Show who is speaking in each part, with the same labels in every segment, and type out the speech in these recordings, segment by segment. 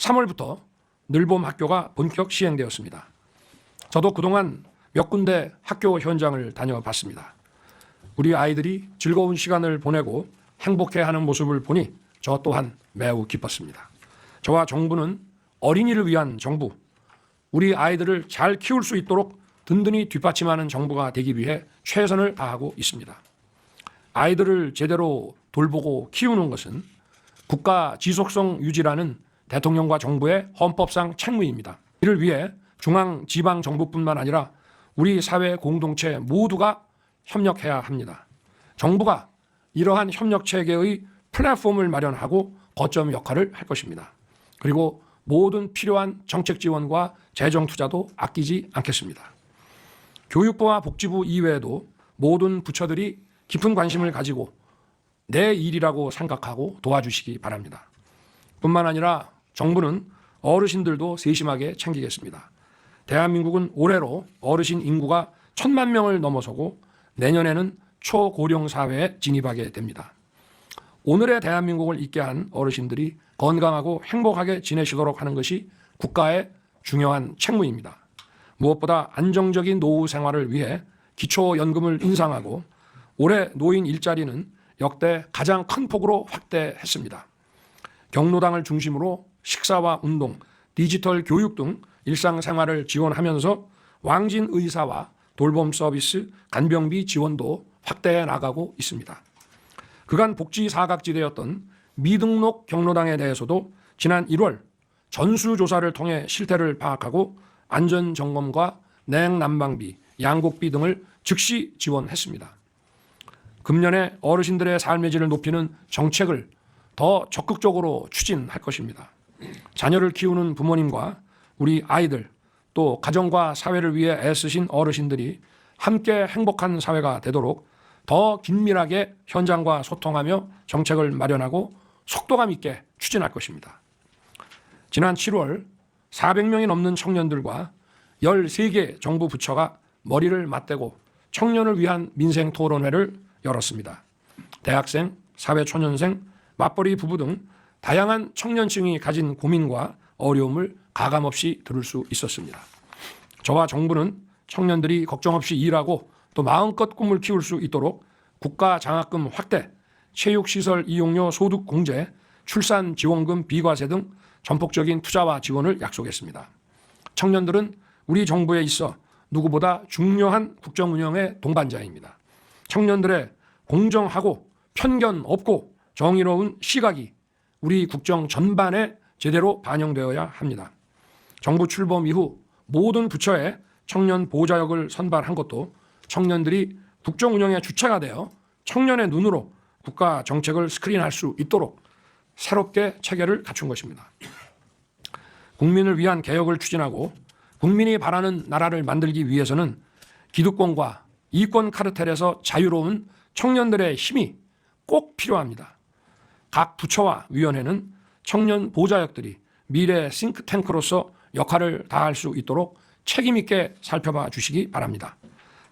Speaker 1: 3월부터 늘봄 학교가 본격 시행되었습니다. 저도 그동안 몇 군데 학교 현장을 다녀봤습니다. 우리 아이들이 즐거운 시간을 보내고 행복해하는 모습을 보니 저 또한 매우 기뻤습니다. 저와 정부는 어린이를 위한 정부, 우리 아이들을 잘 키울 수 있도록 든든히 뒷받침하는 정부가 되기 위해 최선을 다하고 있습니다. 아이들을 제대로 돌보고 키우는 것은 국가 지속성 유지라는 대통령과 정부의 헌법상 책무입니다. 이를 위해 중앙 지방 정부뿐만 아니라 우리 사회 공동체 모두가 협력해야 합니다. 정부가 이러한 협력 체계의 플랫폼을 마련하고 거점 역할을 할 것입니다. 그리고 모든 필요한 정책 지원과 재정 투자도 아끼지 않겠습니다. 교육부와 복지부 이외에도 모든 부처들이 깊은 관심을 가지고 내 일이라고 생각하고 도와주시기 바랍니다. 뿐만 아니라 정부는 어르신들도 세심하게 챙기겠습니다. 대한민국은 올해로 어르신 인구가 1,000만 명을 넘어서고 내년에는 초고령 사회에 진입하게 됩니다. 오늘의 대한민국을 있게 한 어르신들이 건강하고 행복하게 지내시도록 하는 것이 국가의 중요한 책무입니다. 무엇보다 안정적인 노후 생활을 위해 기초연금을 인상하고 올해 노인 일자리는 역대 가장 큰 폭으로 확대했습니다. 경로당을 중심으로 식사와 운동, 디지털 교육 등 일상생활을 지원하면서 왕진 의사와 돌봄 서비스, 간병비 지원도 확대해 나가고 있습니다. 그간 복지 사각지대였던 미등록 경로당에 대해서도 지난 1월 전수조사를 통해 실태를 파악하고 안전점검과 냉난방비, 양곡비 등을 즉시 지원했습니다. 금년에 어르신들의 삶의 질을 높이는 정책을 더 적극적으로 추진할 것입니다. 자녀를 키우는 부모님과 우리 아이들 또 가정과 사회를 위해 애쓰신 어르신들이 함께 행복한 사회가 되도록 더 긴밀하게 현장과 소통하며 정책을 마련하고 속도감 있게 추진할 것입니다. 지난 7월 400명이 넘는 청년들과 13개 정부 부처가 머리를 맞대고 청년을 위한 민생 토론회를 열었습니다. 대학생, 사회초년생, 맞벌이 부부 등 다양한 청년층이 가진 고민과 어려움을 가감없이 들을 수 있었습니다. 저와 정부는 청년들이 걱정 없이 일하고 또 마음껏 꿈을 키울 수 있도록 국가 장학금 확대, 체육시설 이용료 소득 공제, 출산 지원금 비과세 등 전폭적인 투자와 지원을 약속했습니다. 청년들은 우리 정부에 있어 누구보다 중요한 국정 운영의 동반자입니다. 청년들의 공정하고 편견 없고 정의로운 시각이 우리 국정 전반에 제대로 반영되어야 합니다. 정부 출범 이후 모든 부처에 청년 보좌역을 선발한 것도 청년들이 국정 운영의 주체가 되어 청년의 눈으로 국가 정책을 스크린할 수 있도록 새롭게 체계를 갖춘 것입니다. 국민을 위한 개혁을 추진하고 국민이 바라는 나라를 만들기 위해서는 기득권과 이권 카르텔에서 자유로운 청년들의 힘이 꼭 필요합니다. 각 부처와 위원회는 청년 보좌역들이 미래 싱크탱크로서 역할을 다할 수 있도록 책임 있게 살펴봐 주시기 바랍니다.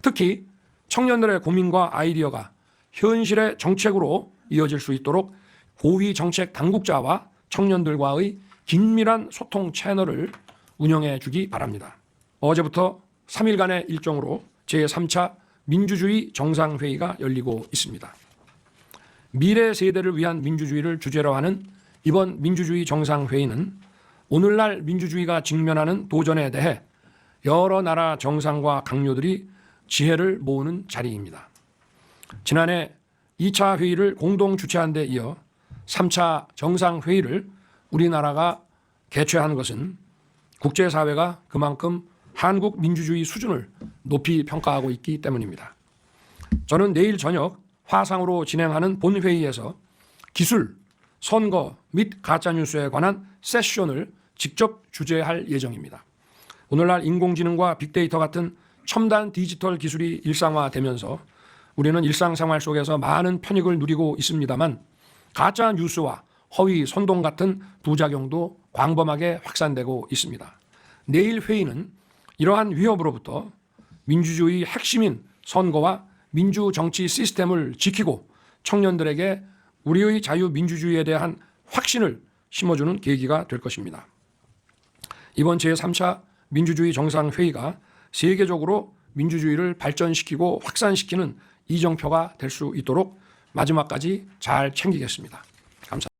Speaker 1: 특히 청년들의 고민과 아이디어가 현실의 정책으로 이어질 수 있도록 고위 정책 당국자와 청년들과의 긴밀한 소통 채널을 운영해 주기 바랍니다. 어제부터 3일간의 일정으로 제3차 민주주의 정상회의가 열리고 있습니다. 미래 세대를 위한 민주주의를 주제로 하는 이번 민주주의 정상회의는 오늘날 민주주의가 직면하는 도전에 대해 여러 나라 정상과 강요들이 지혜를 모으는 자리입니다. 지난해 2차 회의를 공동 주최한 데 이어 3차 정상회의를 우리나라가 개최하는 것은 국제사회가 그만큼 한국 민주주의 수준을 높이 평가하고 있기 때문입니다. 저는 내일 저녁 화상으로 진행하는 본회의에서 기술, 선거 및 가짜뉴스에 관한 세션을 직접 주재할 예정입니다. 오늘날 인공지능과 빅데이터 같은 첨단 디지털 기술이 일상화되면서 우리는 일상생활 속에서 많은 편익을 누리고 있습니다만 가짜뉴스와 허위 선동 같은 부작용도 광범하게 확산되고 있습니다. 내일 회의는 이러한 위협으로부터 민주주의 핵심인 선거와 민주정치 시스템을 지키고 청년들에게 우리의 자유민주주의에 대한 확신을 심어주는 계기가 될 것입니다. 이번 제3차 민주주의 정상회의가 세계적으로 민주주의를 발전시키고 확산시키는 이정표가 될 수 있도록 마지막까지 잘 챙기겠습니다. 감사합니다.